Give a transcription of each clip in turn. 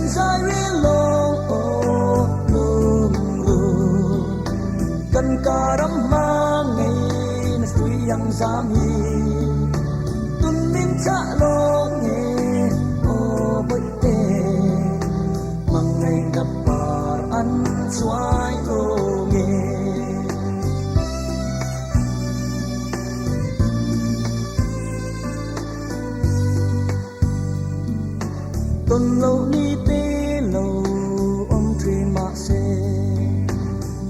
sai riêng lo lung ru kan karam ma ngày na suy yang zami tun min cha lo nghe o boi te mang ngày gặp par an xoay lo nghe tuần lâu ni tê lâu ông thuyền mạ xe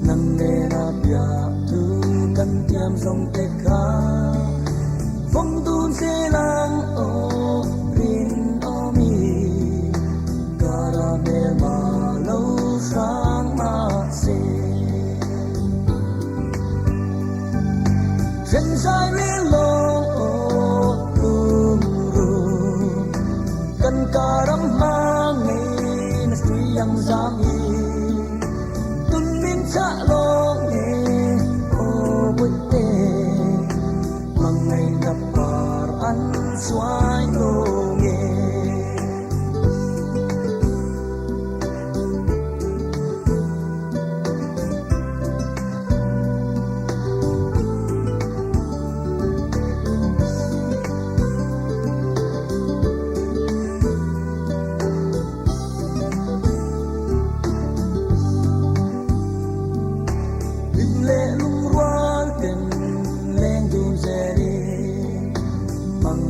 nâng nề na bia thư căn tiêm dòng tê khá phong tuôn xe lang ô rin ô mi caramel mà lâu sáng mạ xe chân sai riêng lo lung ru kan karam ma ngày na suy yang zami tun min cha lo nghe o boi te mang ngày gặp par an xoay lo nghe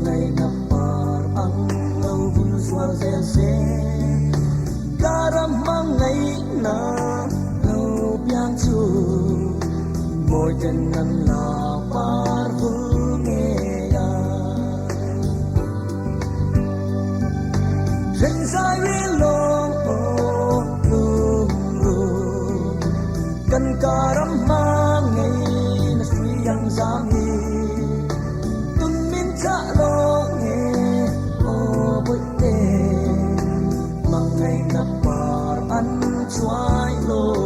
ngày gặp par ang lâu vun xuân rèn xe garam mang ngày na lâu biang chu môi chân ngân là par vu nghe ya rèn sai viên long lung ru kan garam mang ngày na suy yang zami cha lo nghe o boi te mang ngày gặp par an xoay lo